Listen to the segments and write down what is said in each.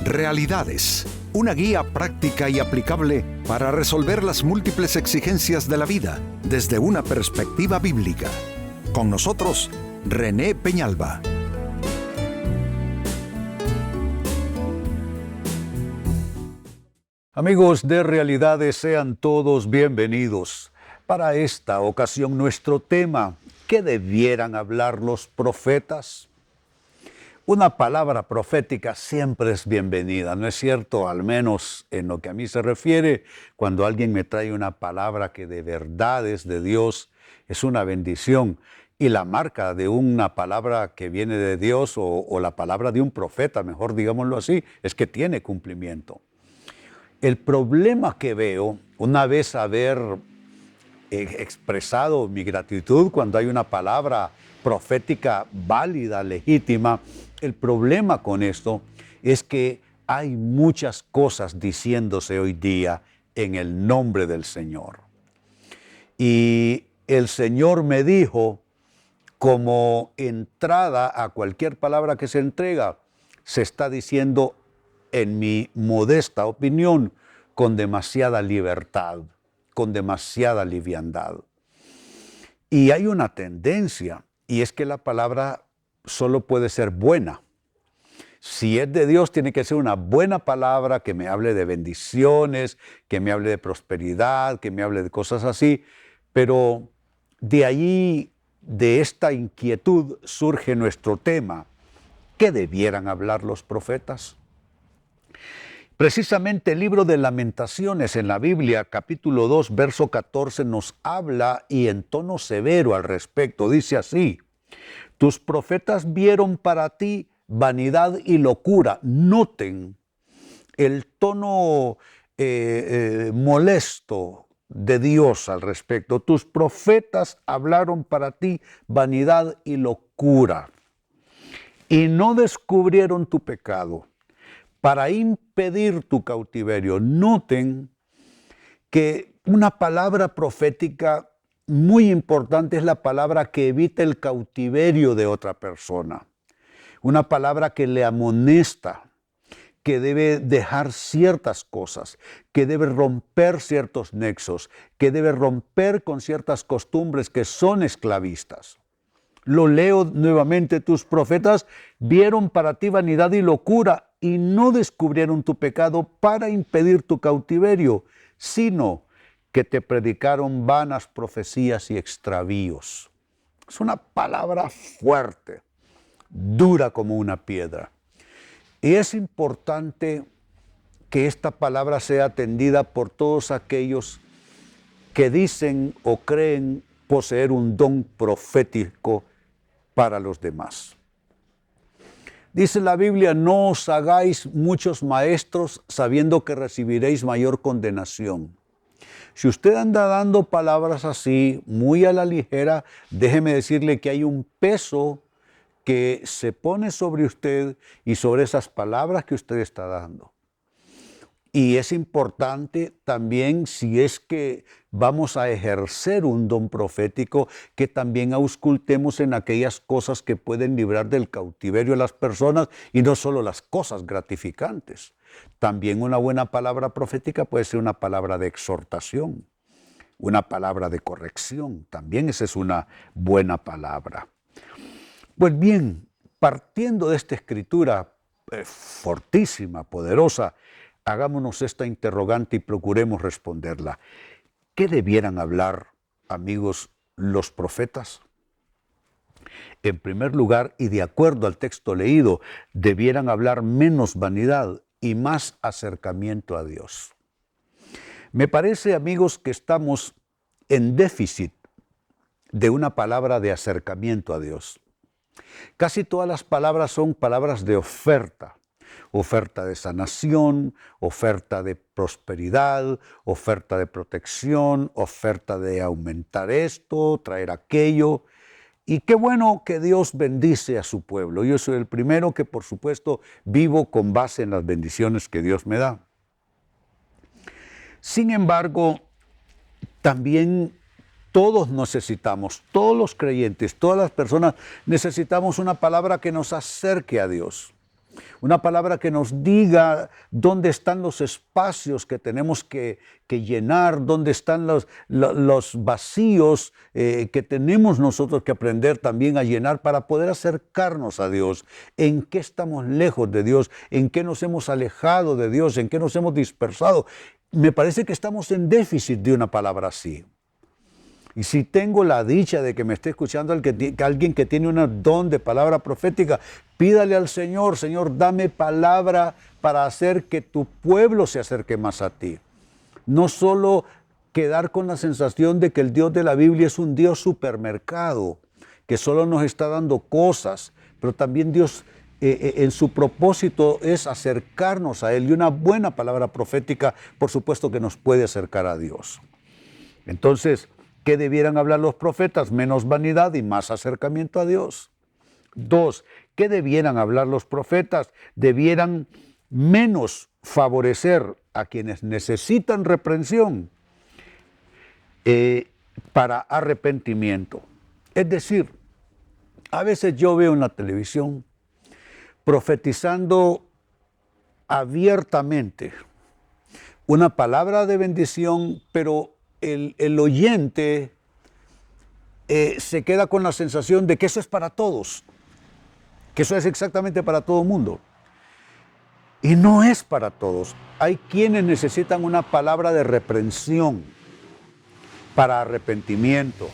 Realidades, una guía práctica y aplicable para resolver las múltiples exigencias de la vida desde una perspectiva bíblica. Con nosotros, René Peñalba. Amigos de Realidades, sean todos bienvenidos. Para esta ocasión, nuestro tema, ¿qué debieran hablar los profetas? Una palabra profética siempre es bienvenida, ¿no es cierto? Al menos en lo que a mí se refiere, cuando alguien me trae una palabra que de verdad es de Dios, es una bendición. Y la marca de una palabra que viene de Dios o la palabra de un profeta, mejor digámoslo así, es que tiene cumplimiento. El problema que veo, una vez haber expresado mi gratitud cuando hay una palabra profética válida, legítima, el problema con esto es que hay muchas cosas diciéndose hoy día en el nombre del Señor. Y el Señor me dijo, como entrada a cualquier palabra que se entrega, se está diciendo, en mi modesta opinión, con demasiada libertad, con demasiada liviandad. Y hay una tendencia, y es que la palabra solo puede ser buena. Si es de Dios, tiene que ser una buena palabra que me hable de bendiciones, que me hable de prosperidad, que me hable de cosas así. Pero de allí, de esta inquietud, surge nuestro tema. ¿Qué debieran hablar los profetas? Precisamente el libro de Lamentaciones en la Biblia, capítulo 2, verso 14, nos habla y en tono severo al respecto. Dice así: tus profetas vieron para ti vanidad y locura. Noten el tono molesto de Dios al respecto. Tus profetas hablaron para ti vanidad y locura y no descubrieron tu pecado para impedir tu cautiverio. Noten que una palabra profética muy importante es la palabra que evita el cautiverio de otra persona. Una palabra que le amonesta, que debe dejar ciertas cosas, que debe romper ciertos nexos, que debe romper con ciertas costumbres que son esclavistas. Lo leo nuevamente: tus profetas vieron para ti vanidad y locura y no descubrieron tu pecado para impedir tu cautiverio, sino que te predicaron vanas profecías y extravíos. Es una palabra fuerte, dura como una piedra. Y es importante que esta palabra sea atendida por todos aquellos que dicen o creen poseer un don profético para los demás. Dice la Biblia: no os hagáis muchos maestros sabiendo que recibiréis mayor condenación. Si usted anda dando palabras así, muy a la ligera, déjeme decirle que hay un peso que se pone sobre usted y sobre esas palabras que usted está dando. Y es importante también, si es que vamos a ejercer un don profético, que también auscultemos en aquellas cosas que pueden librar del cautiverio a las personas, y no solo las cosas gratificantes. También una buena palabra profética puede ser una palabra de exhortación, una palabra de corrección. También esa es una buena palabra. Pues bien, partiendo de esta escritura fortísima, poderosa, hagámonos esta interrogante y procuremos responderla. ¿Qué debieran hablar, amigos, los profetas? En primer lugar, y de acuerdo al texto leído, debieran hablar menos vanidad y más acercamiento a Dios. Me parece, amigos, que estamos en déficit de una palabra de acercamiento a Dios. Casi todas las palabras son palabras de oferta. Oferta de sanación, oferta de prosperidad, oferta de protección, oferta de aumentar esto, traer aquello. Y qué bueno que Dios bendice a su pueblo. Yo soy el primero que, por supuesto, vivo con base en las bendiciones que Dios me da. Sin embargo, también todos necesitamos, todos los creyentes, todas las personas necesitamos una palabra que nos acerque a Dios. Una palabra que nos diga dónde están los espacios que tenemos que llenar, dónde están los vacíos que tenemos nosotros que aprender también a llenar para poder acercarnos a Dios. En qué estamos lejos de Dios, en qué nos hemos alejado de Dios, en qué nos hemos dispersado. Me parece que estamos en déficit de una palabra así. Y si tengo la dicha de que me esté escuchando alguien que tiene un don de palabra profética, pídale al Señor: Señor, dame palabra para hacer que tu pueblo se acerque más a ti. No solo quedar con la sensación de que el Dios de la Biblia es un Dios supermercado, que solo nos está dando cosas, pero también Dios en su propósito es acercarnos a Él. Y una buena palabra profética, por supuesto, que nos puede acercar a Dios. Entonces, ¿qué debieran hablar los profetas? Menos vanidad y más acercamiento a Dios. 2, ¿qué debieran hablar los profetas? Debieran menos favorecer a quienes necesitan reprensión para arrepentimiento. Es decir, a veces yo veo en la televisión profetizando abiertamente una palabra de bendición, pero el oyente se queda con la sensación de que eso es para todos, que eso es exactamente para todo el mundo. Y no es para todos. Hay quienes necesitan una palabra de reprensión para arrepentimiento.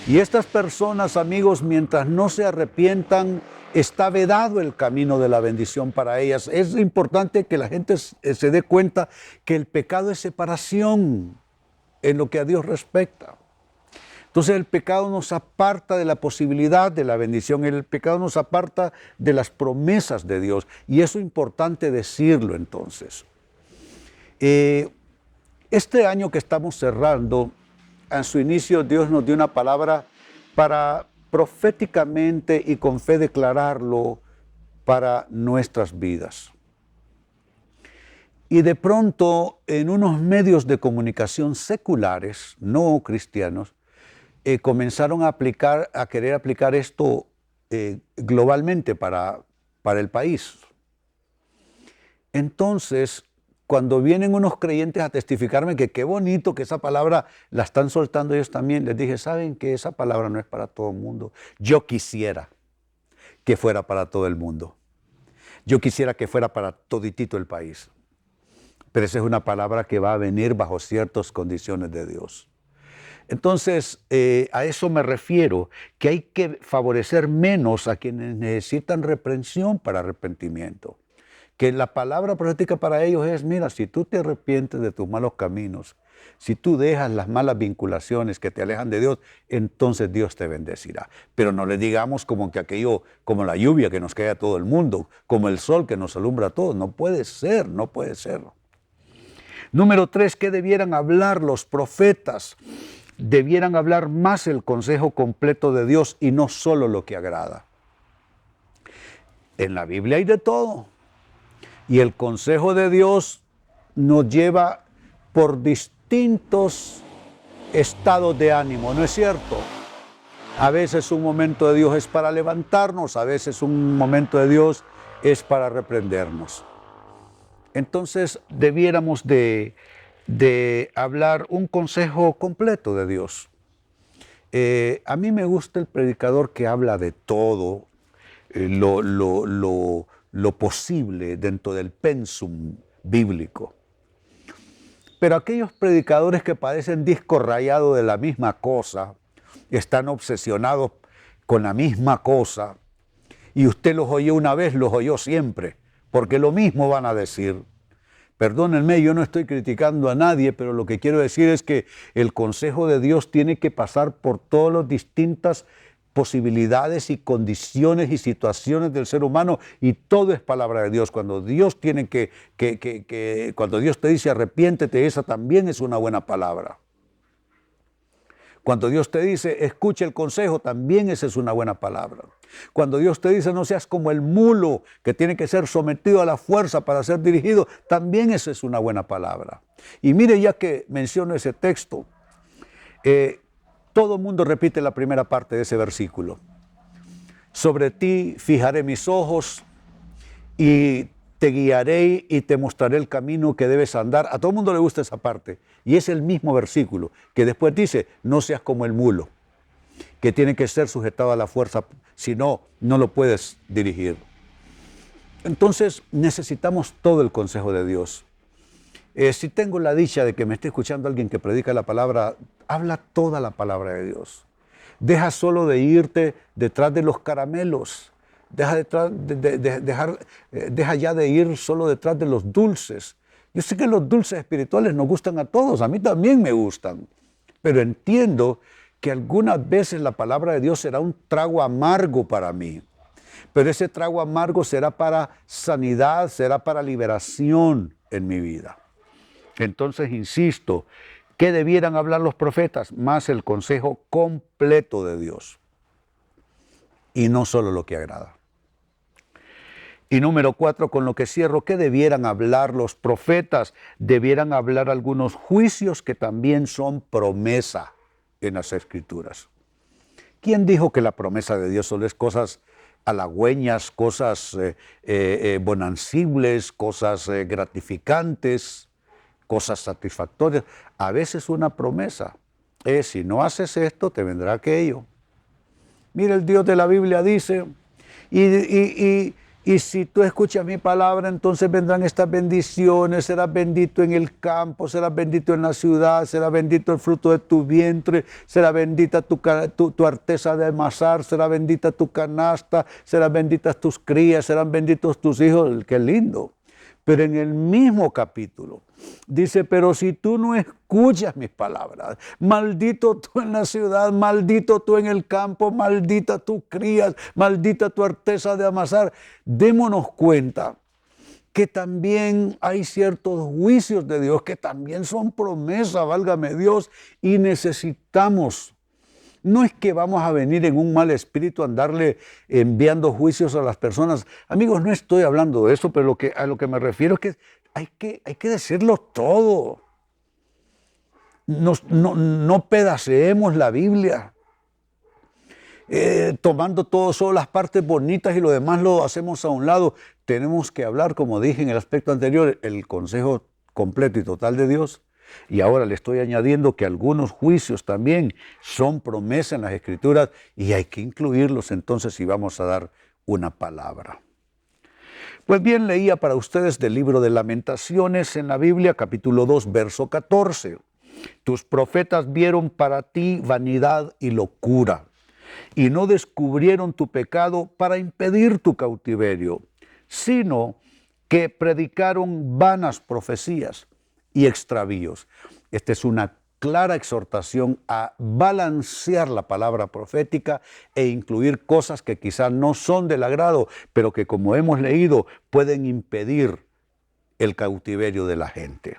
Y estas personas, amigos, mientras no se arrepientan, está vedado el camino de la bendición para ellas. Es importante que la gente se dé cuenta que el pecado es separación en lo que a Dios respecta. Entonces el pecado nos aparta de la posibilidad de la bendición, el pecado nos aparta de las promesas de Dios, y eso es importante decirlo entonces. Este año que estamos cerrando, en su inicio Dios nos dio una palabra para proféticamente y con fe declararlo para nuestras vidas. Y de pronto, en unos medios de comunicación seculares, no cristianos, comenzaron a querer aplicar esto globalmente para el país. Entonces, cuando vienen unos creyentes a testificarme que qué bonito que esa palabra la están soltando ellos también, les dije: ¿saben que esa palabra no es para todo el mundo? Yo quisiera que fuera para todo el mundo. Yo quisiera que fuera para toditito el país. Pero esa es una palabra que va a venir bajo ciertas condiciones de Dios. Entonces, a eso me refiero, que hay que favorecer menos a quienes necesitan reprensión para arrepentimiento. Que la palabra profética para ellos es: mira, si tú te arrepientes de tus malos caminos, si tú dejas las malas vinculaciones que te alejan de Dios, entonces Dios te bendecirá. Pero no le digamos como que aquello, como la lluvia que nos cae a todo el mundo, como el sol que nos alumbra a todos. No puede ser, no puede ser. Número 3, ¿qué debieran hablar los profetas? Debieran hablar más el consejo completo de Dios y no solo lo que agrada. En la Biblia hay de todo. Y el consejo de Dios nos lleva por distintos estados de ánimo, ¿no es cierto? A veces un momento de Dios es para levantarnos, a veces un momento de Dios es para reprendernos. Entonces debiéramos de hablar un consejo completo de Dios. A mí me gusta el predicador que habla de todo, lo posible dentro del pensum bíblico. Pero aquellos predicadores que parecen disco rayado de la misma cosa, están obsesionados con la misma cosa, y usted los oyó una vez, los oyó siempre, porque lo mismo van a decir. Perdónenme, yo no estoy criticando a nadie, pero lo que quiero decir es que el consejo de Dios tiene que pasar por todas las distintas posibilidades y condiciones y situaciones del ser humano, y todo es palabra de Dios. Cuando Dios cuando Dios te dice arrepiéntete, esa también es una buena palabra. Cuando Dios te dice escucha el consejo, también esa es una buena palabra. Cuando Dios te dice no seas como el mulo que tiene que ser sometido a la fuerza para ser dirigido, también esa es una buena palabra. Y mire, ya que menciono ese texto, todo el mundo repite la primera parte de ese versículo. Sobre ti fijaré mis ojos y te guiaré y te mostraré el camino que debes andar. A todo el mundo le gusta esa parte. Y es el mismo versículo que después dice, no seas como el mulo, que tiene que ser sujetado a la fuerza, si no, no lo puedes dirigir. Entonces necesitamos todo el consejo de Dios. Si tengo la dicha de que me esté escuchando alguien que predica la palabra, habla toda la palabra de Dios. Deja solo de irte detrás de los caramelos. Deja ya de ir solo detrás de los dulces. Yo sé que los dulces espirituales nos gustan a todos, a mí también me gustan, pero entiendo que algunas veces la palabra de Dios será un trago amargo para mí, pero ese trago amargo será para sanidad, será para liberación en mi vida. Entonces, insisto, ¿qué debieran hablar los profetas? Más el consejo completo de Dios y no solo lo que agrada. Y número 4, con lo que cierro, ¿qué debieran hablar los profetas? Debieran hablar algunos juicios que también son promesa en las Escrituras. ¿Quién dijo que la promesa de Dios solo es cosas halagüeñas, cosas bonancibles, cosas gratificantes, cosas satisfactorias? A veces una promesa es, si no haces esto, te vendrá aquello. Mira, el Dios de la Biblia dice, y si tú escuchas mi palabra, entonces vendrán estas bendiciones, serás bendito en el campo, serás bendito en la ciudad, será bendito el fruto de tu vientre, será bendita tu arteza de amasar, será bendita tu canasta, serán benditas tus crías, serán benditos tus hijos. ¡Qué lindo! Pero en el mismo capítulo dice, pero si tú no escuchas mis palabras, maldito tú en la ciudad, maldito tú en el campo, maldita tus crías, maldita tu arteza de amasar. Démonos cuenta que también hay ciertos juicios de Dios que también son promesa, válgame Dios, y necesitamos. No es que vamos a venir en un mal espíritu a andarle enviando juicios a las personas. Amigos, no estoy hablando de eso, pero a lo que me refiero es que hay que decirlo todo. No pedaceemos la Biblia, tomando todo, solo las partes bonitas y lo demás lo hacemos a un lado. Tenemos que hablar, como dije en el aspecto anterior, el consejo completo y total de Dios. Y ahora le estoy añadiendo que algunos juicios también son promesa en las Escrituras y hay que incluirlos entonces si vamos a dar una palabra. Pues bien, leía para ustedes del libro de Lamentaciones en la Biblia, capítulo 2, verso 14. Tus profetas vieron para ti vanidad y locura, y no descubrieron tu pecado para impedir tu cautiverio, sino que predicaron vanas profecías y extravíos. Esta es una clara exhortación a balancear la palabra profética e incluir cosas que quizás no son del agrado, pero que, como hemos leído, pueden impedir el cautiverio de la gente.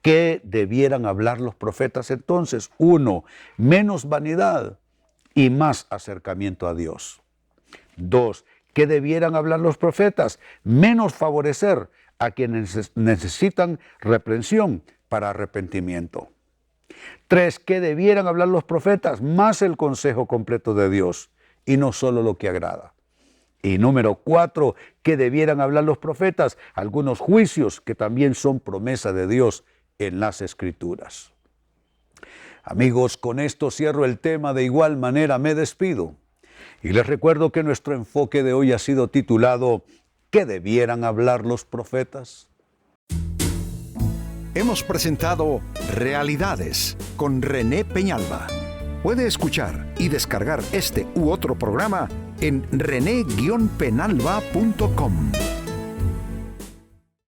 ¿Qué debieran hablar los profetas entonces? 1, menos vanidad y más acercamiento a Dios. 2, ¿qué debieran hablar los profetas? Menos favorecer a quienes necesitan reprensión para arrepentimiento. 3, ¿qué debieran hablar los profetas? Más el consejo completo de Dios y no solo lo que agrada. Y número 4, ¿qué debieran hablar los profetas? Algunos juicios que también son promesa de Dios en las Escrituras. Amigos, con esto cierro el tema, de igual manera me despido. Y les recuerdo que nuestro enfoque de hoy ha sido titulado ¿qué debieran hablar los profetas? Hemos presentado Realidades con René Peñalba. Puede escuchar y descargar este u otro programa en rene-penalba.com.